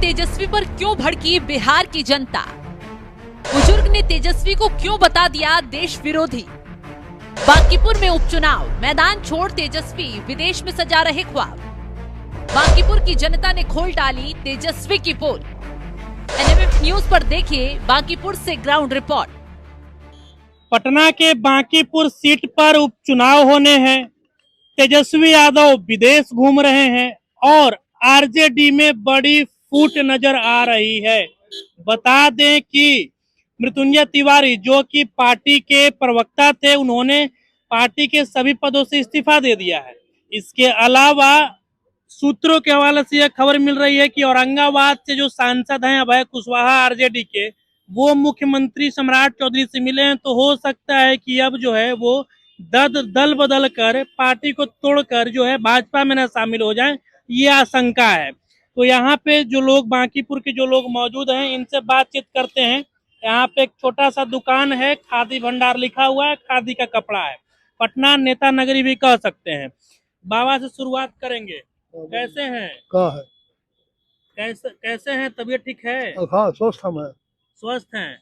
तेजस्वी पर क्यों भड़की बिहार की जनता? बुजुर्ग ने तेजस्वी को क्यों बता दिया देश विरोधी? बांकीपुर में उपचुनाव, मैदान छोड़ तेजस्वी विदेश में सजा रहे ख्वाब। बांकीपुर की जनता ने खोल डाली तेजस्वी की पोल। एनएमएफ न्यूज पर देखिए बांकीपुर से ग्राउंड रिपोर्ट। पटना के बांकीपुर सीट पर उपचुनाव होने हैं। तेजस्वी यादव विदेश घूम रहे हैं और आरजेडी में बड़ी फूट नजर आ रही है। बता दें कि मृत्युंजय तिवारी जो कि पार्टी के प्रवक्ता थे, उन्होंने पार्टी के सभी पदों से इस्तीफा दे दिया है। इसके अलावा सूत्रों के हवाले से यह खबर मिल रही है कि औरंगाबाद से जो सांसद हैं अभय कुशवाहा आरजेडी के, वो मुख्यमंत्री सम्राट चौधरी से मिले हैं। तो हो सकता है कि अब जो है वो दल बदल कर पार्टी को तोड़कर जो है भाजपा में न शामिल हो जाएं, ये आशंका है। तो यहाँ पे जो लोग बांकीपुर के जो लोग मौजूद हैं, इनसे बातचीत करते हैं। यहाँ पे एक छोटा सा दुकान है, खादी भंडार लिखा हुआ है, खादी का कपड़ा है। पटना नेता नगरी भी कह सकते हैं। बाबा से शुरुआत करेंगे। कैसे हैं? कैसे हैं? तबीयत ठीक है? हाँ, स्वस्थ हैं।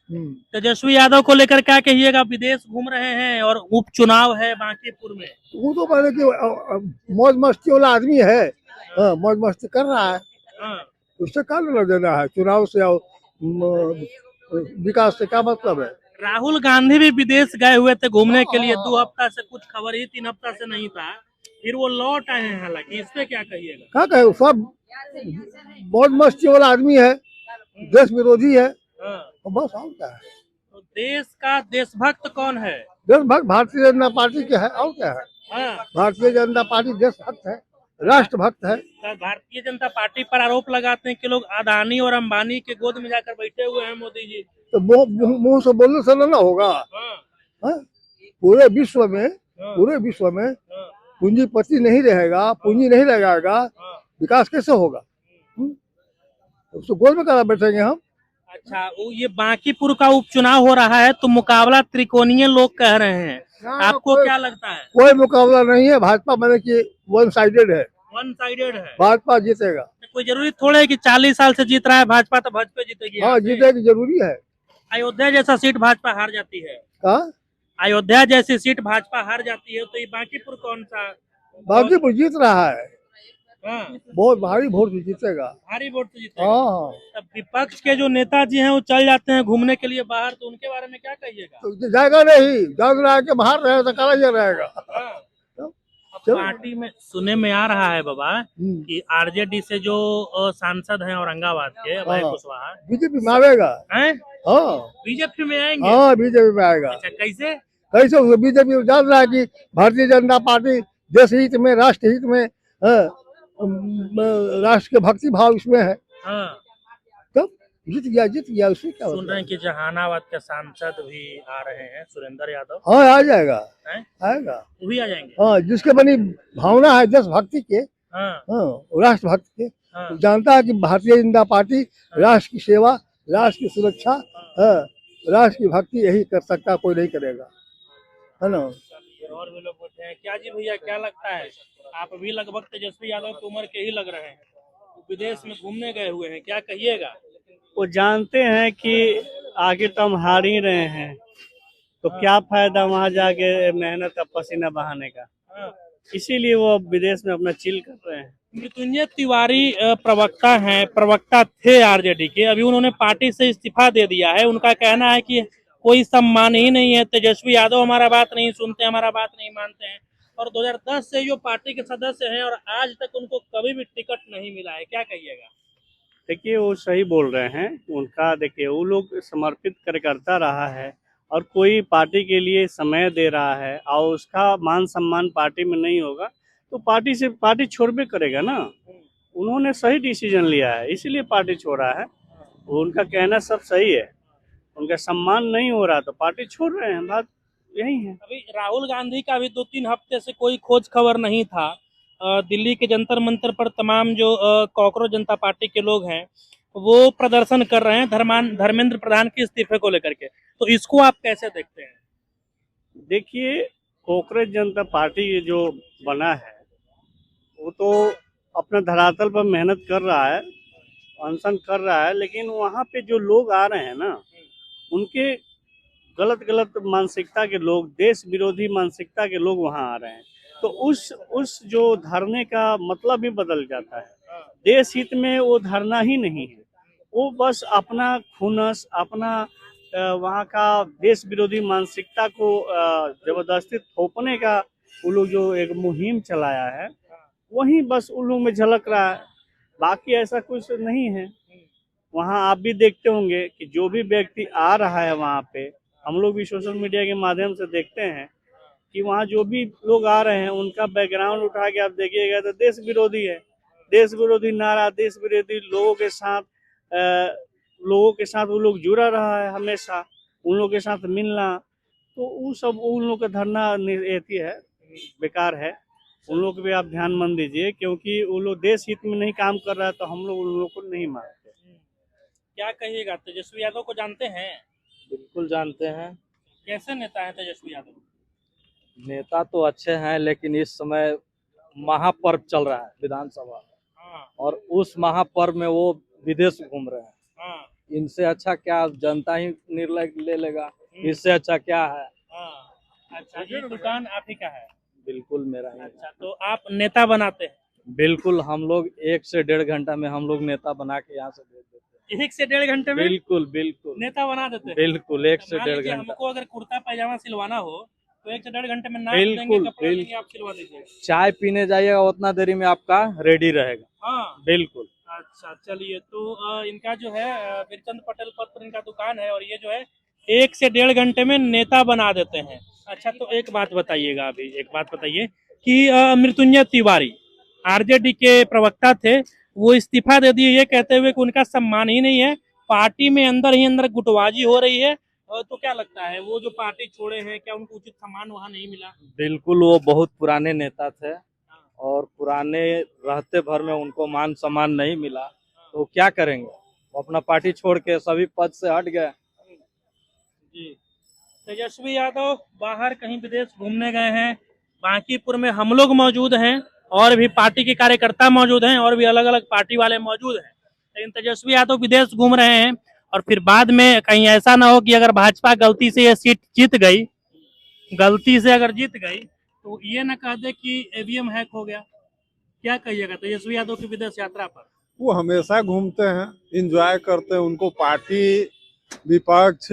तेजस्वी यादव को लेकर क्या कहिएगा? विदेश घूम रहे हैं और उपचुनाव है बांकीपुर में। वो तो मैंने कि मौज मस्ती वाला आदमी है। हाँ, मौज मस्ती कर रहा है। हाँ। उससे क्या लेना देना है? चुनाव से और विकास से क्या मतलब है? राहुल गांधी भी विदेश गए हुए थे घूमने के लिए। 2 हफ्ता से कुछ खबर ही 3 हफ्ता से नहीं था, फिर वो लौट आए हैं। हालांकि इस पे क्या कहिएगा? क्या कहे, सब मौज मस्ती वाला आदमी है, देश विरोधी है। हाँ। तो बस और क्या है? तो देश का देशभक्त कौन है? देशभक्त भारतीय जनता पार्टी के है, और क्या है? हाँ। भारतीय जनता पार्टी देशभक्त है, राष्ट्रभक्त है। तो भारतीय जनता पार्टी पर आरोप लगाते हैं कि लोग अदानी और अंबानी के गोद में जाकर बैठे हुए हैं मोदी जी। तो मुंह से बोलने से ना होगा। हाँ। हाँ? पूरे विश्व में पूंजीपति नहीं रहेगा, पूंजी नहीं लगाएगा, विकास कैसे होगा? उसको गोल में करा बैठेंगे हम। अच्छा, वो ये बांकीपुर का उपचुनाव हो रहा है तो मुकाबला त्रिकोणीय लोग कह रहे हैं। आपको क्या लगता है? कोई मुकाबला नहीं है। भाजपा मैंने कि वन साइडेड है। भाजपा जीतेगा। कोई जरूरी थोड़ा है कि 40 साल से जीत रहा है भाजपा तो भाजपा जीतेगी। हाँ, जीतेगी, जरूरी है। अयोध्या जैसा सीट भाजपा हार जाती है। अयोध्या जैसी सीट भाजपा हार जाती है तो ये बांकीपुर कौन सा? बांकीपुर जीत रहा है। हाँ। बहुत भारी वोट से जीतेगा। भारी वोट से जीतेगा। हाँ। तब विपक्ष के जो नेताजी हैं वो चल जाते हैं घूमने के लिए बाहर, तो उनके बारे में क्या कहिएगा? तो जाएगा नहीं, जान रहा के बाहर रहेगा तो काला ही रहेगा। पार्टी में सुने में आ रहा है बाबा कि आरजेडी से जो सांसद हैं औरंगाबाद के अभय कुशवाहा बीजेपी में आएगा। हाँ, बीजेपी में आएंगे। हाँ, बीजेपी में आएगा। अच्छा, कैसे बीजेपी जान रहा है कि भारतीय जनता पार्टी देश हित में, राष्ट्र हित में, राष्ट्र के भक्ति भाव इसमें है। हाँ। तब जीत गया उससे क्या? सुन रहे हैं कि जहानाबाद के सांसद भी आ रहे हैं, सुरेंद्र यादव। हाँ, आ जाएगा। आएगा, वो भी आ जाएंगे। हाँ, जिसके बनी भावना है देशभक्ति के, राष्ट्र भक्त के, तो जानता है कि भारतीय जनता पार्टी राष्ट्र की सेवा, राष्ट्र की सुरक्षा, राष्ट्र की भक्ति यही कर सकता, कोई नहीं करेगा, है ना? और भी लोग बैठे हैं। क्या जी भैया, क्या लगता है? आप भी लगभग तेजस्वी यादव की उम्र के ही लग रहे हैं, विदेश में घूमने गए हुए हैं, क्या कहिएगा? वो जानते हैं कि आगे तो हम हार ही रहे हैं, तो क्या फायदा वहां जाके मेहनत का पसीना बहाने का। इसीलिए वो विदेश में अपना चिल कर रहे हैं। मृत्युंजय तिवारी प्रवक्ता थे आरजेडी के, अभी उन्होंने पार्टी से इस्तीफा दे दिया है। उनका कहना है कि कोई सम्मान ही नहीं है, तेजस्वी यादव हमारा बात नहीं सुनते, हमारा बात नहीं मानते हैं। और 2010 से जो पार्टी के सदस्य हैं और आज तक उनको कभी भी टिकट नहीं मिला है, क्या कहिएगा? देखिए, वो सही बोल रहे हैं। उनका देखिए, वो लोग समर्पित कार्यकर्ता रहा है और कोई पार्टी के लिए समय दे रहा है और उसका मान सम्मान पार्टी में नहीं होगा तो पार्टी छोड़बे करेगा ना। उन्होंने सही डिसीजन लिया है, इसीलिए पार्टी छोड़ा है। उनका कहना सब सही है, उनका सम्मान नहीं हो रहा तो पार्टी छोड़ रहे हैं, बात यही है। अभी राहुल गांधी का भी 2-3 हफ्ते से कोई खोज खबर नहीं था। दिल्ली के जंतर मंतर पर तमाम जो कॉकरोच जनता पार्टी के लोग हैं वो प्रदर्शन कर रहे हैं धर्मेंद्र प्रधान के इस्तीफे को लेकर के, तो इसको आप कैसे देखते हैं? देखिए, कॉकरोच जनता पार्टी जो बना है वो तो अपना धरातल पर मेहनत कर रहा है अनशन कर रहा है, लेकिन वहाँ पे जो लोग आ रहे हैं ना, उनके गलत गलत मानसिकता के लोग, देश विरोधी मानसिकता के लोग वहाँ आ रहे हैं। तो उस जो धरने का मतलब ही बदल जाता है। देश हित में वो धरना ही नहीं है, वो बस अपना खुनस, अपना वहाँ का देश विरोधी मानसिकता को जबरदस्ती थोपने का वो लोग जो एक मुहिम चलाया है, वही बस उन लोग में झलक रहा है। बाकी ऐसा कुछ नहीं है। वहाँ आप भी देखते होंगे कि जो भी व्यक्ति आ रहा है वहाँ पे, हम लोग भी सोशल मीडिया के माध्यम से देखते हैं कि वहाँ जो भी लोग आ रहे हैं उनका बैकग्राउंड उठा के आप देखिएगा तो देश विरोधी है। देश विरोधी नारा, देश विरोधी लोगों के साथ वो लोग जुड़ा रहा है हमेशा, उन लोगों के साथ मिलना। तो वो सब उन लोग का धरना रहती है, बेकार है। उन लोग पे आप ध्यान मन दीजिए, क्योंकि वो लोग देश हित में नहीं काम कर रहा है, तो हम लोग उन लोग को नहीं मानते। क्या कहिएगा, तेजस्वी यादव को जानते हैं? बिल्कुल जानते हैं। कैसे नेता है तेजस्वी यादव? नेता तो अच्छे हैं, लेकिन इस समय महापर्व चल रहा है विधानसभा, और उस महापर्व में वो विदेश घूम रहे हैं। इनसे अच्छा क्या जनता ही निर्णय ले लेगा, इससे अच्छा क्या है। अच्छा, ये दुकान आप ही का है? बिल्कुल मेरा ही। अच्छा, तो आप नेता बनाते हैं? बिल्कुल, हम लोग 1 से 1.5 घंटा में हम लोग नेता बना के यहाँ से भेज देते हैं। 1 से 1.5 घंटे में बिल्कुल बिल्कुल नेता बना देते हैं? बिल्कुल 1 से 1.5 घंटा। हमको अगर कुर्ता पैजामा सिलवाना हो तो 1 से 1.5 घंटे में बिल्कुल आप सिलवा दीजिए। चाय पीने जाइएगा उतना देरी में आपका रेडी रहेगा। हाँ, बिल्कुल। अच्छा, चलिए। तो इनका जो है वीरचंद पटेल पथ पर इनका दुकान है, और ये जो है 1 से 1.5 घंटे में नेता बना देते हैं। अच्छा, तो एक बात बताइएगा, अभी एक बात बताइए कि मृत्युंजय तिवारी आरजेडी के प्रवक्ता थे, वो इस्तीफा दे दिए ये कहते हुए कि उनका सम्मान ही नहीं है, पार्टी में अंदर ही अंदर गुटबाजी हो रही है। तो क्या लगता है, वो जो पार्टी छोड़े हैं, क्या उनको उचित सम्मान वहाँ नहीं मिला? बिल्कुल, वो बहुत पुराने नेता थे और पुराने रहते भर में उनको मान सम्मान नहीं मिला, तो क्या करेंगे, वो अपना पार्टी छोड़ के सभी पद से हट गए। जी, तेजस्वी यादव बाहर कहीं विदेश घूमने गए हैं, बांकीपुर में हम लोग मौजूद हैं, और भी पार्टी के कार्यकर्ता मौजूद हैं, और भी अलग अलग पार्टी वाले मौजूद हैं। लेकिन तेजस्वी यादव विदेश घूम रहे हैं, और फिर बाद में कहीं ऐसा ना हो कि अगर भाजपा गलती से ये सीट जीत गई, गलती से अगर जीत गई, तो ये ना कह दे कि ईवीएम हैक हो गया। क्या कहिएगा तेजस्वी यादव की विदेश यात्रा पर? वो हमेशा घूमते हैं, एंजॉय करते हैं, उनको पार्टी, विपक्ष,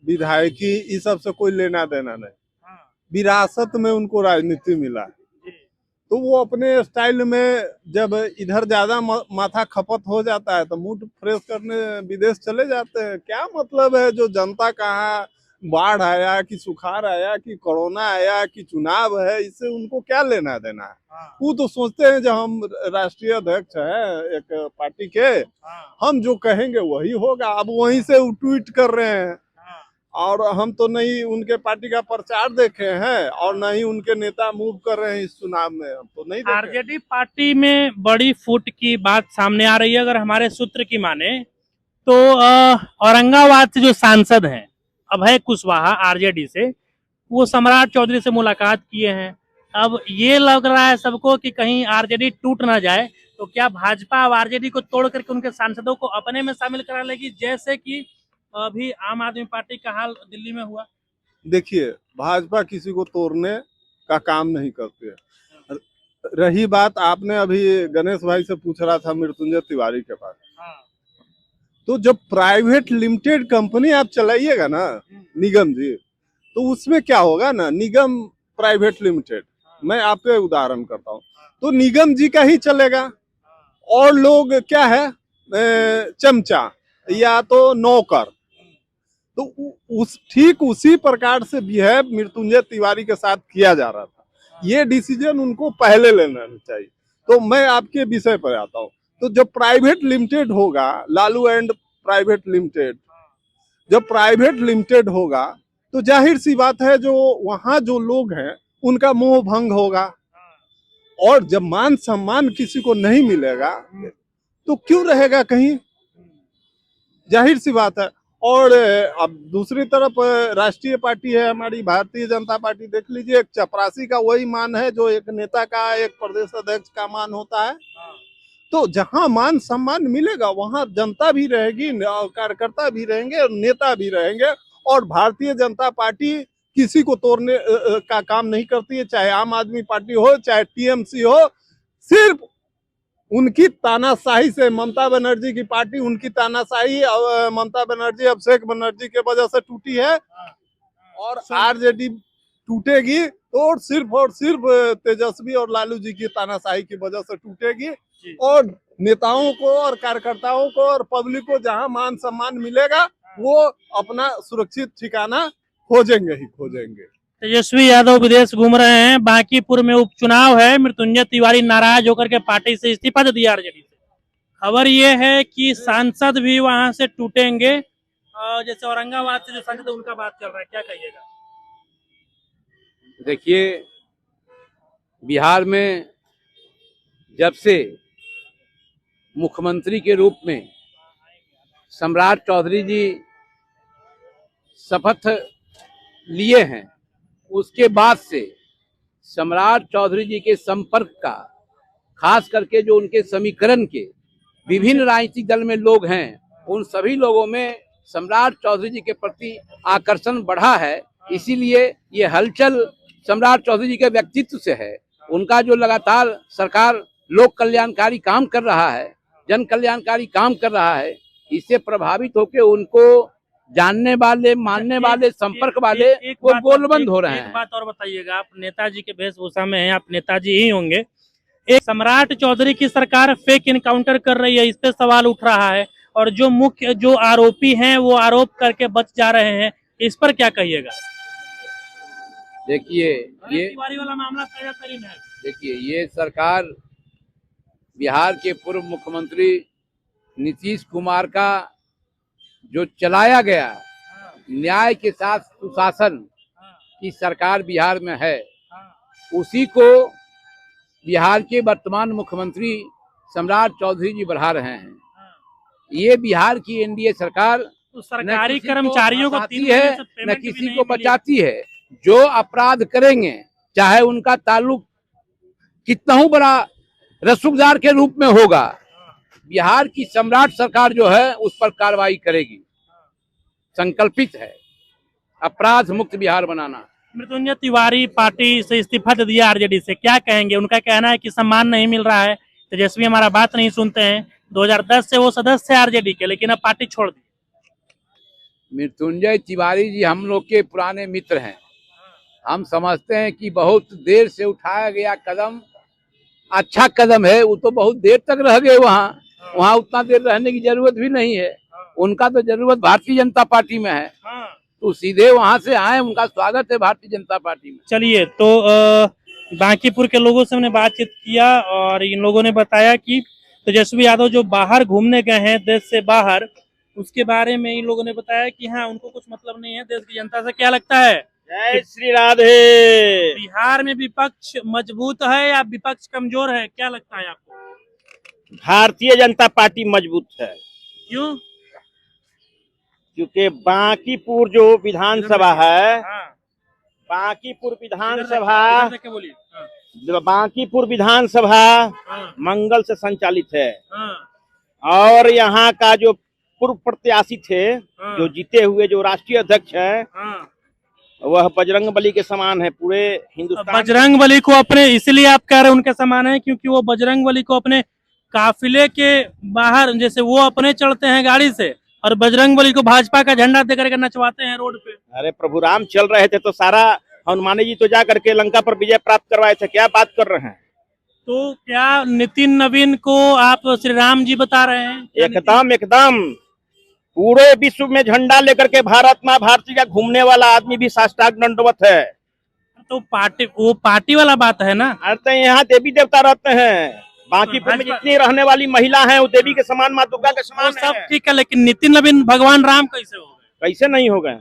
विधायकी इस सब से कोई लेना देना नहीं। विरासत में उनको राजनीति मिला है, तो वो अपने स्टाइल में जब इधर ज्यादा माथा खपत हो जाता है तो मूड फ्रेश करने विदेश चले जाते हैं। क्या मतलब है, जो जनता कहाँ बाढ़ आया कि सुखाड़ आया कि कोरोना आया कि चुनाव है, इससे उनको क्या लेना देना है। वो तो सोचते हैं जब हम राष्ट्रीय अध्यक्ष हैं एक पार्टी के, हम जो कहेंगे वही होगा। अब वहीं से वो ट्वीट कर रहे हैं, और हम तो नहीं उनके पार्टी का प्रचार देखे हैं और नहीं उनके नेता मूव कर रहे हैं इस चुनाव में, हम तो नहीं देखे। आरजेडी पार्टी में बड़ी फूट की बात सामने आ रही है। अगर हमारे सूत्र की माने तो औरंगाबाद से जो सांसद हैं अभय कुशवाहा आरजेडी से, वो सम्राट चौधरी से मुलाकात किए हैं। अब ये लग रहा है सबको कि कहीं आरजेडी टूट ना जाए, तो क्या भाजपा अब आरजेडी को तोड़ करके उनके सांसदों को अपने में शामिल करा लेगी, जैसे कि अभी आम आदमी पार्टी का हाल दिल्ली में हुआ? देखिए, भाजपा किसी को तोड़ने का काम नहीं करती है। रही बात, आपने अभी गणेश भाई से पूछ रहा था मृत्युंजय तिवारी के पास, तो जब प्राइवेट लिमिटेड कंपनी आप चलाइएगा ना निगम जी, तो उसमें क्या होगा ना, निगम प्राइवेट लिमिटेड, मैं आपको उदाहरण करता हूँ, तो निगम जी का ही चलेगा, और लोग क्या है, चमचा या तो नौकर। तो उस ठीक उसी प्रकार से बिहेव मृत्युंजय तिवारी के साथ किया जा रहा था। ये डिसीजन उनको पहले लेना चाहिए। तो मैं आपके विषय पर आता हूँ, तो जब प्राइवेट लिमिटेड होगा, लालू एंड प्राइवेट लिमिटेड, जब प्राइवेट लिमिटेड होगा तो जाहिर सी बात है जो वहाँ जो लोग हैं उनका मोह भंग होगा, और जब मान सम्मान किसी को नहीं मिलेगा तो क्यों रहेगा कहीं, जाहिर सी बात है। और अब दूसरी तरफ राष्ट्रीय पार्टी है हमारी भारतीय जनता पार्टी, देख लीजिए, एक चपरासी का वही मान है जो एक नेता का, एक प्रदेश अध्यक्ष का मान होता है। तो जहां मान सम्मान मिलेगा वहां जनता भी रहेगी, कार्यकर्ता भी रहेंगे और नेता भी रहेंगे। और भारतीय जनता पार्टी किसी को तोड़ने का काम नहीं करती है, चाहे आम आदमी पार्टी हो चाहे टीएमसी हो। सिर्फ उनकी तानाशाही से, ममता बनर्जी की पार्टी, उनकी तानाशाही, ममता बनर्जी अभिषेक बनर्जी के वजह से टूटी है और आरजेडी टूटेगी तो और सिर्फ तेजस्वी और लालू जी की तानाशाही की वजह से टूटेगी। और नेताओं को और कार्यकर्ताओं को और पब्लिक को जहां मान सम्मान मिलेगा वो अपना सुरक्षित ठिकाना खोजेंगे। तेजस्वी यादव विदेश घूम रहे हैं। बांकीपुर में उपचुनाव है। मृत्युंजय तिवारी नाराज होकर के पार्टी से इस्तीफा दे दिया आरजेडी से। खबर यह है कि सांसद भी वहां से टूटेंगे। जैसे औरंगाबाद से जो सांसद उनका बात चल रहा है, क्या कहिएगा? देखिए, बिहार में जब से मुख्यमंत्री के रूप में सम्राट चौधरी जी शपथ लिए हैं, उसके बाद से सम्राट चौधरी जी के संपर्क का, खास करके जो उनके समीकरण के विभिन्न राजनीतिक दल में लोग हैं, उन सभी लोगों में सम्राट चौधरी जी के प्रति आकर्षण बढ़ा है। इसीलिए ये हलचल सम्राट चौधरी जी के व्यक्तित्व से है। उनका जो लगातार सरकार लोक कल्याणकारी काम कर रहा है, जन कल्याणकारी काम कर रहा है, इससे प्रभावित होकर उनको जानने वाले, मानने वाले, संपर्क वाले वो गोलबंद हो रहे हैं। एक बात और बताइएगा, आप नेताजी के वेशभूषा में हैं, आप नेताजी ही होंगे। एक सम्राट चौधरी की सरकार फेक इनकाउंटर कर रही है, इस पे सवाल उठ रहा है और जो आरोपी हैं वो आरोप करके बच जा रहे हैं, इस पर क्या कहिएगा? देखिए, ये तिवारी वाला मामला ताजा तरीन है। देखिए, ये सरकार बिहार के पूर्व मुख्यमंत्री नीतीश कुमार का जो चलाया गया न्याय के साथ सुशासन की सरकार बिहार में है, उसी को बिहार के वर्तमान मुख्यमंत्री सम्राट चौधरी जी बढ़ा रहे हैं। ये बिहार की एनडीए सरकार तो सरकारी कर्मचारियों को है, न किसी को बचाती है। जो अपराध करेंगे, चाहे उनका ताल्लुक कितना ही बड़ा रसूखदार के रूप में होगा, बिहार की सम्राट सरकार जो है उस पर कार्रवाई करेगी। संकल्पित है अपराध मुक्त बिहार बनाना। मृत्युंजय तिवारी पार्टी से इस्तीफा दे दिया आरजेडी से, क्या कहेंगे? उनका कहना है कि सम्मान नहीं मिल रहा है, तेजस्वी हमारा बात नहीं सुनते हैं। 2010 से वो सदस्य है आरजेडी के, लेकिन अब पार्टी छोड़ दी। मृत्युंजय तिवारी जी हम लोग के पुराने मित्र हैं। हम समझते हैं कि बहुत देर से उठाया गया कदम अच्छा कदम है। वो तो बहुत देर तक रह गए वहाँ उतना देर रहने की जरूरत भी नहीं है। उनका तो जरूरत भारतीय जनता पार्टी में है, तो सीधे वहाँ से आए, उनका स्वागत है भारतीय जनता पार्टी में। चलिए, तो बांकीपुर के लोगों से हमने बातचीत किया और इन लोगों ने बताया कि तेजस्वी यादव जो बाहर घूमने गए हैं, देश से बाहर, उसके बारे में इन लोगों ने बताया कि हाँ, उनको कुछ मतलब नहीं है देश की जनता से। क्या लगता है? जय श्री राधे। बिहार में विपक्ष मजबूत है या विपक्ष कमजोर है, क्या लगता है आपको? भारतीय जनता पार्टी मजबूत है। क्यों? क्योंकि बांकीपुर जो विधानसभा है, बांकीपुर विधानसभा मंगल से संचालित है। और यहाँ का जो पूर्व प्रत्याशी थे, जो जीते हुए जो राष्ट्रीय अध्यक्ष है, वह बजरंगबली के समान है पूरे हिंदुस्तान। बजरंगबली को अपने, इसलिए आप कह रहे हैं उनके समान है क्योंकि वो बजरंगबली को अपने काफिले के बाहर, जैसे वो अपने चढ़ते हैं गाड़ी से और बजरंगबली को भाजपा का झंडा देकर के नचवाते हैं रोड पे। अरे प्रभु राम चल रहे थे तो सारा हनुमान जी तो जा करके लंका पर विजय प्राप्त करवाए थे, क्या बात कर रहे हैं? तो क्या नितिन नवीन को आप श्री राम जी बता रहे हैं? एकदम पूरे विश्व में झंडा लेकर के भारत माँ भारती का घूमने वाला आदमी भी साष्टांग दंडवत है। तो वो पार्टी वाला बात है ना। अरे यहाँ देवी देवता रहते हैं, बांकीपुर में जितनी रहने वाली महिला है वो देवी के समान, माँ दुर्गा के समान सब ठीक है, लेकिन नितिन नवीन भगवान राम कैसे हो गए? कैसे नहीं हो गए?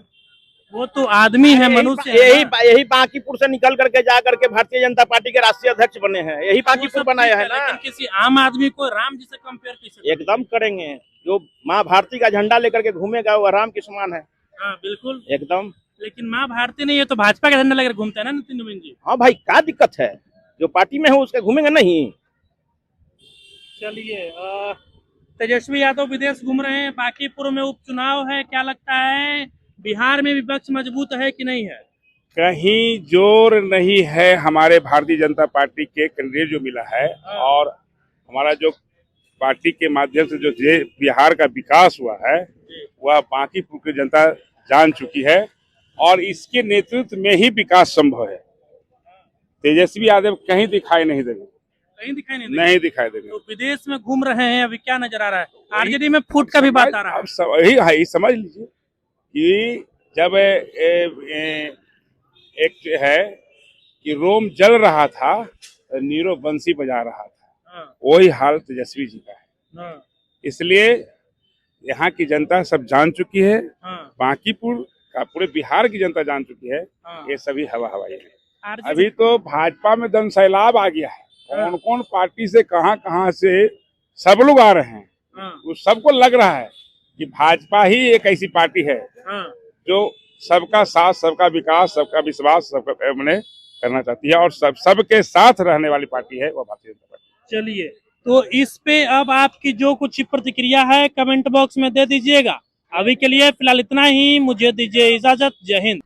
वो तो आदमी है, मनुष्य। यही बांकीपुर से निकल करके जा करके भारतीय जनता पार्टी के राष्ट्रीय अध्यक्ष बने हैं, यही बांकीपुर बनाया है ना। लेकिन किसी आम आदमी को राम जी से कंपेयर कैसे? एकदम करेंगे। जो माँ भारती का झंडा लेकर के घूमेगा वह राम के समान है। हाँ बिल्कुल, एकदम। लेकिन माँ भारती नहीं है तो भाजपा का झंडा लेकर घूमते हैं ना नितिन नवीन जी। हाँ भाई, क्या दिक्कत है? जो पार्टी में है उसके घूमेंगे नहीं। चलिए तेजस्वी यादव विदेश घूम रहे हैं, बांकीपुर में उपचुनाव है, क्या लगता है बिहार में विपक्ष मजबूत है कि नहीं है? कहीं जोर नहीं है हमारे भारतीय जनता पार्टी के कैंडिडेट जो मिला है, और हमारा जो पार्टी के माध्यम से जो बिहार का विकास हुआ है वह बांकीपुर की जनता जान चुकी है, और इसके नेतृत्व में ही विकास संभव है। तेजस्वी यादव कहीं दिखाई नहीं देंगे, कहीं दिखाई नहीं दिखाई देंगे। तो विदेश में घूम रहे हैं, अभी क्या नजर आ रहा है? आरजेडी में फूट का भी बात आ रहा है। अब यही समझ लीजिए कि जब एक है कि रोम जल रहा था, नीरो बंसी बजा रहा था, वही हाल तेजस्वी जी का है। इसलिए यहाँ की जनता सब जान चुकी है, बांकीपुर का पूरे बिहार की जनता जान चुकी है, ये सभी हवा हवाई है। अभी तो भाजपा में दम सैलाब आ गया है, कौन कौन पार्टी से कहां से सब लोग आ रहे हैं। उस सबको लग रहा है कि भाजपा ही एक ऐसी पार्टी है जो सबका साथ, सबका विकास, सबका विश्वास, सबका मैंने करना चाहती है, और सबके साथ रहने वाली पार्टी है वो भारतीय जनता पार्टी। चलिए, तो इस पे अब आपकी जो कुछ प्रतिक्रिया है कमेंट बॉक्स में दे दीजिएगा। अभी के लिए फिलहाल इतना ही, मुझे दीजिए इजाजत। जय हिंद।